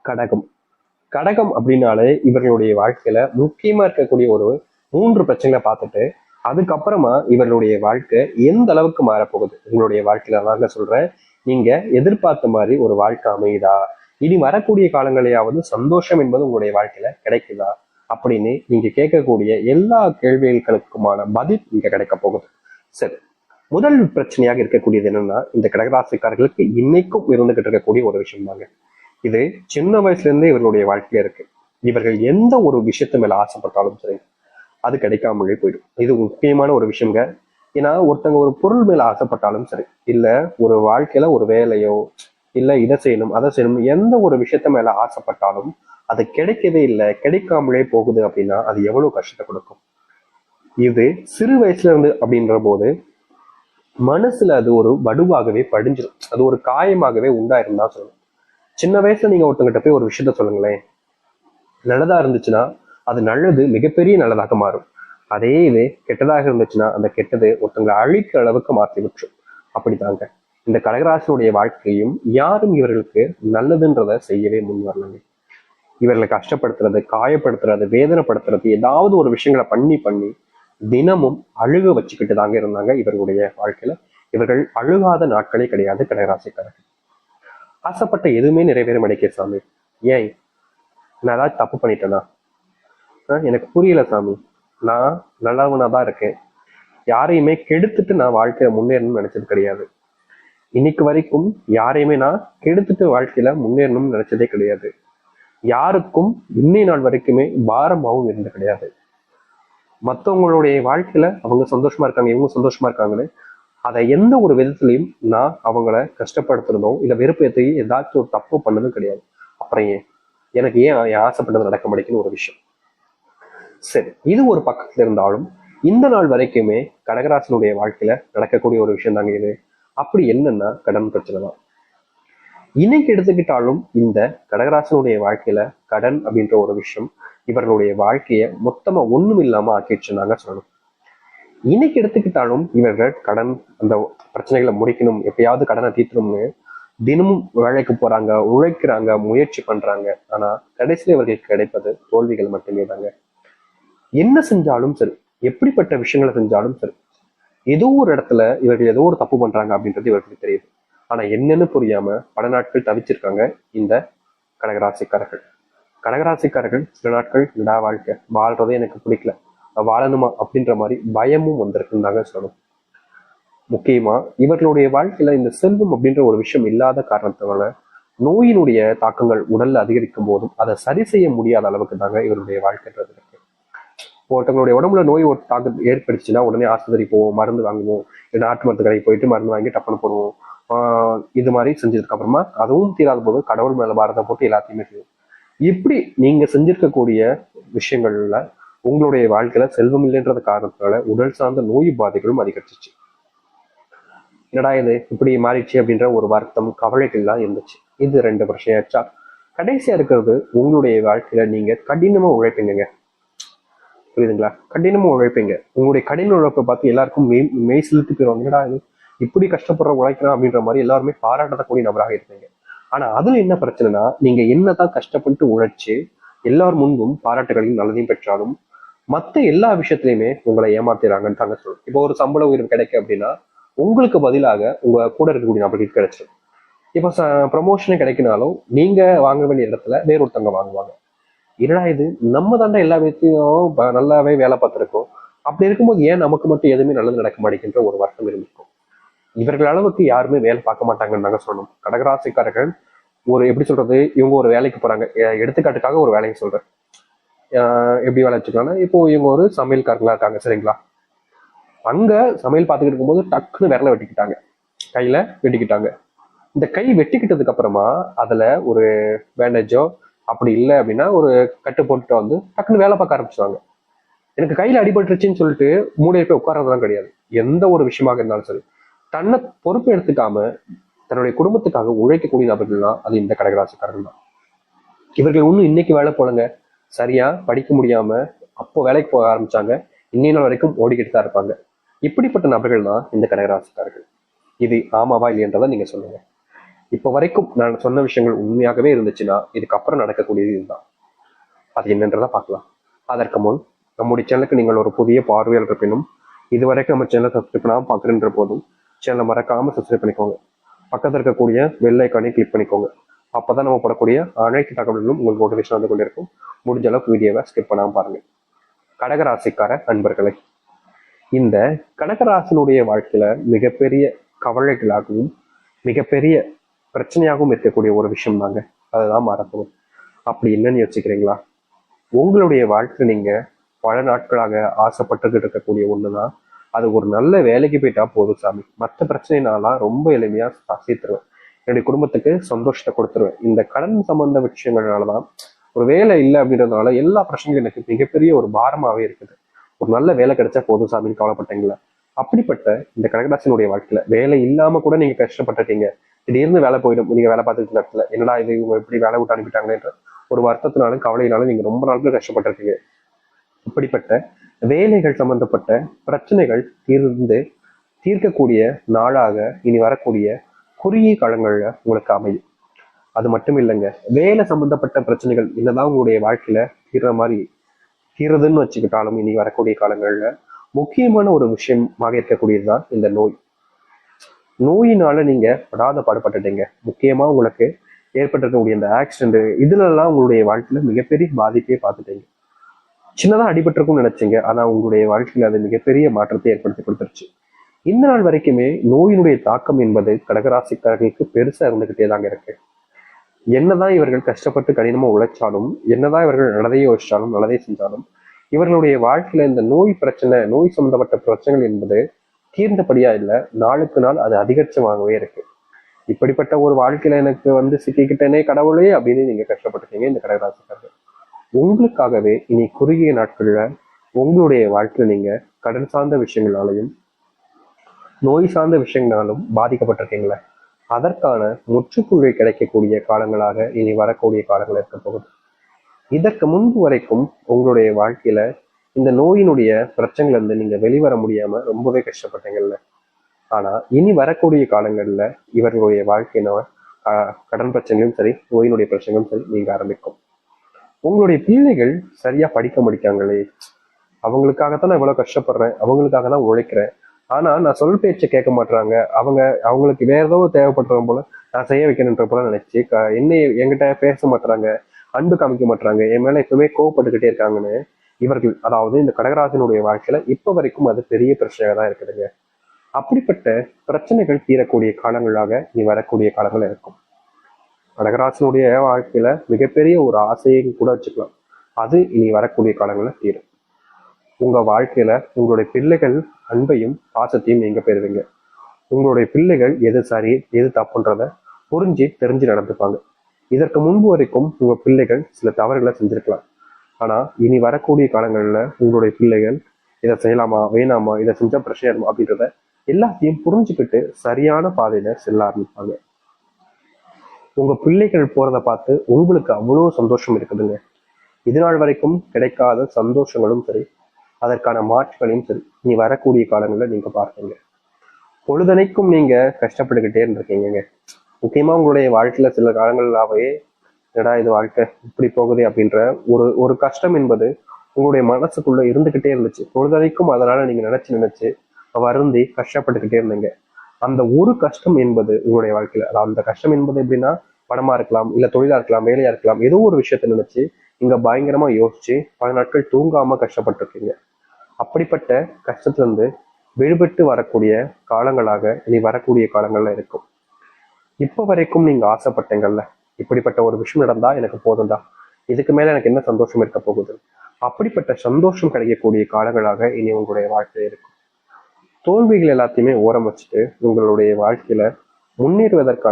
கடகம். கடகம் அப்படின்னாலே இவர்களுடைய வாழ்க்கையில முக்கியமா இருக்கக்கூடிய ஒரு 3 பிரச்சனைகளை பார்த்துட்டு அதுக்கப்புறமா இவர்களுடைய வாழ்க்கை எந்த அளவுக்கு மாறப்போகுது உங்களுடைய வாழ்க்கையில தாங்க சொல்றேன். நீங்க எதிர்பார்த்த மாதிரி ஒரு வாழ்க்கை அமையுதா, இனி வரக்கூடிய காலங்களையாவது சந்தோஷம் என்பது உங்களுடைய வாழ்க்கையில கிடைக்குதா அப்படின்னு நீங்க கேட்கக்கூடிய எல்லா கேள்விகளுக்குமான பதில் இங்க கிடைக்க போகுது. சரி, முதல் பிரச்சனையாக இருக்கக்கூடியது என்னன்னா, இந்த கடகராசிக்காரர்களுக்கு இன்னைக்கும் இருந்துகிட்டு இருக்கக்கூடிய ஒரு விஷயம் தாங்க. இது சின்ன வயசுல இருந்தே இவர்களுடைய வாழ்க்கையில இருக்கு. இவர்கள் எந்த ஒரு விஷயத்து மேல ஆசைப்பட்டாலும் சரி அது கிடைக்காமலே போயிடும். இது முக்கியமான ஒரு விஷயங்க. ஏன்னா ஒருத்தங்க ஒரு பொருள் மேல ஆசைப்பட்டாலும் சரி, இல்ல ஒரு வாழ்க்கையில ஒரு வேலையோ, இல்ல இதை செய்யணும் அதை செய்யணும், எந்த ஒரு விஷயத்த மேல ஆசைப்பட்டாலும் அது கிடைக்கவே இல்லை, கிடைக்காமலே போகுது அப்படின்னா அது எவ்வளவு கஷ்டத்தை கொடுக்கும். இது சிறு வயசுல இருந்து அப்படின்ற போது மனசுல அது ஒரு வடுவாகவே படிஞ்சிடும், அது ஒரு காயமாகவே உண்டாயிருந்தா சொல்லணும். சின்ன வயசுல நீங்க ஒருத்தங்கிட்ட போய் ஒரு விஷயத்த சொல்லுங்களேன், நல்லதா இருந்துச்சுன்னா அது நல்லது மிகப்பெரிய நல்லதாக மாறும். அதே இது கெட்டதாக இருந்துச்சுன்னா அந்த கெட்டது ஒருத்தங்களை அழிக்கிற அளவுக்கு மாற்றி விட்டுரும். அப்படித்தாங்க இந்த கடகராசினுடைய வாழ்க்கையும் யாரும் இவர்களுக்கு நல்லதுன்றத செய்யவே முன் வரலங்க. இவர்களை கஷ்டப்படுத்துறது, காயப்படுத்துறது, வேதனைப்படுத்துறது, ஏதாவது ஒரு விஷயங்களை பண்ணி பண்ணி தினமும் அழுக வச்சுக்கிட்டு தாங்க இருந்தாங்க இவர்களுடைய வாழ்க்கையில. இவர்கள் அழுகாத நாட்களே கிடையாது கடகராசிக்காரர்கள். ஆசைப்பட்ட எதுவுமே நிறைவேற மாட்டேங்குது சாமி, ஏன் நான் ஏதாவது தப்பு பண்ணிட்டேனா, எனக்கு புரியல சாமி, நான் நல்லவனாதான் இருக்கேன், யாரையுமே கெடுத்துட்டு நான் வாழ்க்கையில முன்னேறணும்னு நினைச்சது கிடையாது, இன்னைக்கு வரைக்கும் யாரையுமே நான் கெடுத்துட்டு வாழ்க்கையில முன்னேறணும்னு நினைச்சதே கிடையாது, யாருக்கும் இன்னை நாள் வரைக்குமே பாரமாகவும் இருந்தது கிடையாது, மற்றவங்களுடைய வாழ்க்கையில அவங்க சந்தோஷமா இருக்காங்க இவங்க சந்தோஷமா இருக்காங்கன்னு அதை எந்த ஒரு விதத்திலையும் நான் அவங்கள கஷ்டப்படுத்துறதோ இல்ல வெறுப்பேற்றி ஏதாச்சும் ஒரு தப்பு பண்ணதும் கிடையாது. அப்புறம் ஏன் எனக்கு ஏன் ஆசைப்பட்டது நடக்க மாட்டேங்குன்னு ஒரு விஷயம். சரி, இது ஒரு பக்கத்துல இருந்தாலும் இந்த நாள் வரைக்குமே கடகராசனுடைய வாழ்க்கையில நடக்கக்கூடிய ஒரு விஷயம் தாங்க இது. அப்படி என்னன்னா கடன் பிரச்சனை தான். இன்னைக்கு எடுத்துக்கிட்டாலும் இந்த கடகராசனுடைய வாழ்க்கையில கடன் அப்படின்ற ஒரு விஷயம் இவர்களுடைய வாழ்க்கைய மொத்தமா ஒண்ணும் இல்லாம ஆக்கிடுச்சுன்னாங்க சொல்லணும். இன்னைக்கு எடுத்துக்கிட்டாலும் இவர்கள் கடன் அந்த பிரச்சனைகளை முடிக்கணும், எப்பயாவது கடனை தீர்த்தணும்னு தினமும் வேலைக்கு போறாங்க, உழைக்கிறாங்க, முயற்சி பண்றாங்க. ஆனா கடைசியில இவர்களுக்கு கிடைப்பது தோல்விகள் மட்டுமே தாங்க. என்ன செஞ்சாலும் சரி, எப்படிப்பட்ட விஷயங்களை செஞ்சாலும் சரி, ஏதோ ஒரு இடத்துல இவர்கள் ஏதோ ஒரு தப்பு பண்றாங்க அப்படின்றது இவர்களுக்கு தெரியுது. ஆனா என்னன்னு புரியாம பல நாட்கள் தவிச்சிருக்காங்க இந்த கடகராசிக்காரர்கள். கடகராசிக்காரர்கள் சில நாட்கள் விடா வாழ்க்கை வாழ்றதே எனக்கு பிடிக்கல, வாழணுமா அப்படின்ற மாதிரி பயமும் வந்திருக்குன்னு சொல்லணும். முக்கியமா இவர்களுடைய வாழ்க்கையில இந்த செல்வம் அப்படின்ற ஒரு விஷயம் இல்லாத காரணத்தினால நோயினுடைய தாக்கங்கள் உடல்ல அதிகரிக்கும் போதும் அதை சரி செய்ய முடியாத அளவுக்கு தாங்க இவருடைய வாழ்க்கைன்றது இருக்கு. ஒருத்தவங்களுடைய உடம்புல நோய் ஒரு தாக்கம் ஏற்படுச்சுன்னா உடனே ஆஸ்பத்திரி போவோம், மருந்து வாங்குவோம், நாட்டு மருந்து கடைக்கு போயிட்டு மருந்து வாங்கி டப்பனை போடுவோம். இது மாதிரி செஞ்சதுக்கு அப்புறமா அதுவும் தீராத போது கடவுள் மேல பாரத்தை போட்டு எல்லாத்தையுமே செய்வோம். இப்படி நீங்க செஞ்சிருக்கக்கூடிய விஷயங்கள்ல உங்களுடைய வாழ்க்கையில செல்வம் இல்லைன்றது காரணத்தினால உடல் சார்ந்த நோய் பாதைகளும் அதிகரிச்சிச்சு. என்னடா இது இப்படி மாறிடுச்சு அப்படின்ற ஒரு வருத்தம் கவலைகள்லாம் இருந்துச்சு. இது 2 பிரச்சனையாச்சா. கடைசியா இருக்கிறது உங்களுடைய வாழ்க்கையில நீங்க கடினமா உழைப்பீங்க. புரியுதுங்களா? கடினமா உழைப்பீங்க. உங்களுடைய கடின உழைப்பை பார்த்து எல்லாருக்கும் மெய் செலுத்தி போயிடுவாங்க. என்னடா இது இப்படி கஷ்டப்படுற உழைக்கிறான் அப்படின்ற மாதிரி எல்லாருமே பாராட்டக்கூடிய நபராக இருப்பீங்க. ஆனா அதுல என்ன பிரச்சனைனா, நீங்க என்னதான் கஷ்டப்பட்டு உழைச்சு எல்லார் முன்பும் பாராட்டுகளையும் நல்லதையும் பெற்றாலும் மத்த எல்லா விஷயத்திலையுமே உங்களை ஏமாத்திடுறாங்கன்னு தாங்க சொல்லணும். இப்போ ஒரு சம்பள உயர்வு கிடைக்கு அப்படின்னா உங்களுக்கு பதிலாக உங்க கூட இருக்கக்கூடிய நபர்களுக்கு கிடைச்சிடும். இப்போ ப்ரமோஷனே கிடைக்கினாலும் நீங்க வாங்க வேண்டிய இடத்துல வேறொருத்தவங்க வாங்குவாங்க. என்னடா இது நம்ம தாண்டா எல்லா விதத்தையும் நல்லாவே வேலை பார்த்துருக்கோம், அப்படி இருக்கும்போது ஏன் நமக்கு மட்டும் எதுவுமே நல்லது நடக்க மாட்டேங்கின்ற ஒரு வருத்தம் இருந்திருக்கும். இவர்கள் அளவுக்கு யாருமே வேலை பார்க்க மாட்டாங்கன்னு நாங்க சொல்லணும். கடகராசிக்காரர்கள் ஒரு எப்படி சொல்றது, இவங்க ஒரு வேலைக்கு போறாங்க, எடுத்துக்காட்டுக்காக ஒரு வேலையை சொல்றேன். எப்படி வேலை வச்சுக்கலாம்னா, இப்போ இவங்க ஒரு சமையல்காரங்களா இருக்காங்க சரிங்களா, அங்க சமையல் பார்த்துக்கிட்டு இருக்கும்போது டக்குன்னு விரல வெட்டிக்கிட்டாங்க, கையில வெட்டிக்கிட்டாங்க. இந்த கை வெட்டிக்கிட்டதுக்கு அப்புறமா அதுல ஒரு பேண்டேஜோ அப்படி இல்லை அப்படின்னா ஒரு கட்டு போட்டுட்டு வந்து டக்குன்னு வேலை பார்க்க ஆரம்பிச்சுவாங்க. எனக்கு கையில அடிபட்டுருச்சுன்னு சொல்லிட்டு மூளையை போய் உட்கார்றதுலாம் கிடையாது. எந்த ஒரு விஷயமாக இருந்தாலும் சரி, தன்னை பொறுப்பு எடுத்துக்காம தன்னுடைய குடும்பத்துக்காக உழைக்கக்கூடிய நபர்கள்னா அது இந்த கடகராசிக்காரர்கள் தான். இவர்கள் இன்னும் இன்னைக்கு வேலை போலங்க, சரியா படிக்க முடியாம அப்போ வேலைக்கு போக ஆரம்பிச்சாங்க, இன்னைய நாள் வரைக்கும் ஓடிக்கிட்டு தான் இருப்பாங்க. இப்படிப்பட்ட நபர்கள் தான் இந்த கடகராசிக்காரர்கள். இது ஆமாவா இல்லையன்றதை நீங்க சொல்லுங்க. இப்ப வரைக்கும் நான் சொன்ன விஷயங்கள் உண்மையாகவே இருந்துச்சுன்னா இதுக்கப்புறம் நடக்கக்கூடியது இதுதான். அது என்னன்றதை பார்க்கலாம். அதற்கு முன் நம்முடைய சேனலுக்கு நீங்கள் ஒரு புதிய பார்வையாளர் இருப்பினும் இதுவரைக்கும் நம்ம சேனலை சப்ஸ்கிரைப் பண்ணாமல் பார்க்குறன்ற போதும் சேனலை மறக்காம சப்ஸ்கிரைப் பண்ணிக்கோங்க. பக்கத்தில் இருக்கக்கூடிய பெல் ஐக்கானை கிளிக் பண்ணிக்கோங்க. அப்பதான் நம்ம போடக்கூடிய அனைத்து தகவல்களும் உங்களுக்கு நோட்டிஃபிகேஷன் வந்து கொண்டிருக்கும். முடிஞ்ச அளவுக்கு வீடியோவை ஸ்கிப் பண்ணாமல் பாருங்க. கடகராசிக்கார நண்பர்களை, இந்த கடகராசினுடைய வாழ்க்கையில மிகப்பெரிய கவலைகளாகவும் மிகப்பெரிய பிரச்சனையாகவும் இருக்கக்கூடிய ஒரு விஷயம் தாங்க அதுதான் மாறப்போகுது. அப்படி என்னன்னு யோசிக்கிறீங்களா? உங்களுடைய வாழ்க்கை நீங்க பல நாட்களாக ஆசைப்பட்டுக்கிட்டு இருக்கக்கூடிய ஒண்ணுதான். அது ஒரு நல்ல வேலைக்கு போயிட்டா போதும் சாமி, மற்ற பிரச்சனைனாலாம் ரொம்ப எளிமையா தீர்த்துருவேன், என்னுடைய குடும்பத்துக்கு சந்தோஷத்தை கொடுத்துருவேன். இந்த கடன் சம்பந்த விஷயங்கள்னாலதான், ஒரு வேலை இல்லை அப்படின்றதுனால எல்லா பிரச்சனையும் எனக்கு மிகப்பெரிய ஒரு பாரமாவே இருக்குது. ஒரு நல்ல வேலை கிடைச்சா போதும் சாமின்னு கவலைப்பட்டீங்களா? அப்படிப்பட்ட இந்த கடகராசினுடைய வாழ்க்கையில வேலை இல்லாம கூட நீங்க கஷ்டப்பட்டிருக்கீங்க. திடீர்னு வேலை போயிடும். நீங்க வேலை பார்த்துட்டு இருக்க இடத்துல என்னடா இது, இவங்க எப்படி வேலை விட்டு அனுப்பிட்டாங்களேன்ற ஒரு வருத்தத்தினாலும் கவலையினாலும் நீங்க ரொம்ப நாட்கள் கஷ்டப்பட்டிருக்கீங்க. இப்படிப்பட்ட வேலைகள் சம்பந்தப்பட்ட பிரச்சனைகள் தீர்க்கக்கூடிய நாளாக இனி வரக்கூடிய குறுகிய காலங்கள்ல உங்களுக்கு அமையும். அது மட்டும் இல்லைங்க, வேலை சம்பந்தப்பட்ட பிரச்சனைகள் என்னதான் உங்களுடைய வாழ்க்கையில தீர்றதுன்னு வச்சுக்கிட்டாலும் இனி வரக்கூடிய காலங்கள்ல முக்கியமான ஒரு விஷயமாக இருக்கக்கூடியதுதான் இந்த நோய். நோயினால நீங்க படாத பாடுபட்டுட்டீங்க. முக்கியமா உங்களுக்கு ஏற்பட்டிருக்கக்கூடிய இந்த ஆக்சிடென்ட் இதுல எல்லாம் உங்களுடைய வாழ்க்கையில மிகப்பெரிய பாதிப்பையே பார்த்துட்டீங்க. சின்னதா அடிபட்டிருக்கும்னு நினைச்சீங்க, ஆனா உங்களுடைய வாழ்க்கையில அது மிகப்பெரிய மாற்றத்தை ஏற்படுத்தி கொடுத்துருச்சு. இந்த நாள் வரைக்குமே நோயினுடைய தாக்கம் என்பது கடகராசிக்காரர்களுக்கு பெருசா இருந்துகிட்டே தாங்க இருக்கு. என்னதான் இவர்கள் கஷ்டப்பட்டு கடினமா உழைச்சாலும், என்னதான் இவர்கள் நல்லதையே யோசிச்சாலும் நல்லதே செஞ்சாலும், இவர்களுடைய வாழ்க்கையில இந்த நோய் பிரச்சனை, நோய் சம்பந்தப்பட்ட பிரச்சனைகள் என்பது தீர்ந்தபடியா இல்லை, நாளுக்கு நாள் அது அதிகரிச்சமாகவே இருக்கு. இப்படிப்பட்ட ஒரு வாழ்க்கையில எனக்கு சிக்கிக்கிட்டேனே கடவுளே அப்படின்னு நீங்க கஷ்டப்பட்டுட்டீங்க இந்த கடகராசிக்காரர்கள். உங்களுக்காகவே இனி குறுகிய நாட்கள்ல உங்களுடைய வாழ்க்கையில நீங்க கடன் சார்ந்த விஷயங்களாலையும் நோய் சார்ந்த விஷயங்களாலும் பாதிக்கப்பட்டிருக்கீங்களே, அதற்கான முற்றுப்புள்ளி கிடைக்கக்கூடிய காலங்களாக இனி வரக்கூடிய காலங்கள் இருக்க போகுது. இதற்கு முன்பு வரைக்கும் உங்களுடைய வாழ்க்கையில இந்த நோயினுடைய பிரச்சனைல இருந்து நீங்க வெளிவர முடியாம ரொம்பவே கஷ்டப்பட்டீங்கல்ல. ஆனா இனி வரக்கூடிய காலங்கள்ல இவர்களுடைய வாழ்க்கையின கடன் பிரச்சனையும் சரி, நோயினுடைய பிரச்சனையும் சரி நீங்க ஆரம்பிக்கும். உங்களுடைய பிள்ளைகள் சரியா படிக்க முடிக்காங்களே, அவங்களுக்காகத்தான் நான் இவ்வளவு கஷ்டப்படுறேன், அவங்களுக்காக தான் உழைக்கிறேன், ஆனா நான் சொல் பேச்சை கேட்க மாட்டாங்க, அவங்களுக்கு வேற ஏதோ தேவைப்படுற போல நான் செய்ய வைக்கணுன்ற போல நினைச்சு என்கிட்ட பேச மாட்டாங்க, அன்பு காமிக்க மாட்டாங்க, என் மேல எப்பவுமே கோவப்பட்டுக்கிட்டே இருக்காங்கன்னு இவர்கள், அதாவது இந்த கடகராசினுடைய வாழ்க்கையில இப்ப வரைக்கும் அது பெரிய பிரச்சனையா தான் இருக்குதுங்க. அப்படிப்பட்ட பிரச்சனைகள் தீரக்கூடிய காலங்களாக இனி வரக்கூடிய காலங்கள் இருக்கும். கடகராசினுடைய வாழ்க்கையில மிகப்பெரிய ஒரு ஆசையும் கூட வச்சுக்கலாம், அது இனி வரக்கூடிய காலங்கள்ல தீரும். உங்க வாழ்க்கையில உங்களுடைய பிள்ளைகள் அன்பையும் பாசத்தையும் நீங்க பெறுவீங்க. உங்களுடைய பிள்ளைகள் எது சரி எது தப்புன்றத புரிஞ்சு தெரிஞ்சு நடந்துப்பாங்க. இதற்கு முன்பு வரைக்கும் உங்க பிள்ளைகள் சில தவறுகளை செஞ்சிருக்கலாம், ஆனா இனி வரக்கூடிய காலங்கள்ல உங்களுடைய பிள்ளைகள் இதை செய்யலாமா வேணாமா, இதை செஞ்சா பிரச்சனை அப்படின்றத எல்லாத்தையும் புரிஞ்சுக்கிட்டு சரியான பாதையில செல்ல ஆரம்பிப்பாங்க. உங்க பிள்ளைகள் போறதை பார்த்து உங்களுக்கு அவ்வளவு சந்தோஷம் இருக்குதுங்க. இது நாள் வரைக்கும் கிடைக்காத சந்தோஷங்களும் சரி, அதற்கான மாற்றுகளையும் சரி இனி வரக்கூடிய காலங்களில் நீங்க பார்ப்பீங்க. பொழுதனைக்கும் நீங்க கஷ்டப்பட்டுக்கிட்டே இருந்திருக்கீங்க. முக்கியமா உங்களுடைய வாழ்க்கையில சில காலங்களாவே என்னடா இது வாழ்க்கை இப்படி போகுது அப்படின்ற ஒரு கஷ்டம் என்பது உங்களுடைய மனசுக்குள்ள இருந்துகிட்டே இருந்துச்சு. பொழுதனைக்கும் அதனால நீங்க நினைச்சு வருந்தி கஷ்டப்பட்டுக்கிட்டே இருந்தீங்க. அந்த ஒரு கஷ்டம் என்பது உங்களுடைய வாழ்க்கையில, அந்த கஷ்டம் என்பது எப்படின்னா பணமா இருக்கலாம், இல்ல தொழிலா இருக்கலாம், வேலையா இருக்கலாம், ஏதோ ஒரு விஷயத்த நினைச்சு நீங்க பயங்கரமா யோசிச்சு பல நாட்கள் தூங்காம கஷ்டப்பட்டிருக்கீங்க. அப்படிப்பட்ட கஷ்டத்துல இருந்து விடுபட்டு வரக்கூடிய காலங்களாக இனி வரக்கூடிய காலங்கள்ல இருக்கும். இப்ப வரைக்கும் நீங்க ஆசைப்பட்டீங்கல்ல, இப்படிப்பட்ட ஒரு விஷயம் நடந்தா எனக்கு போதும்டா, இதுக்கு மேல எனக்கு என்ன சந்தோஷம் இருக்க போகுது, அப்படிப்பட்ட சந்தோஷம் கிடைக்கக்கூடிய காலங்களாக இனி உங்களுடைய வாழ்க்கை இருக்கும். தோல்விகள் எல்லாத்தையுமே ஓரம் வச்சுட்டு உங்களுடைய வாழ்க்கையில முன்னேறுவதற்கான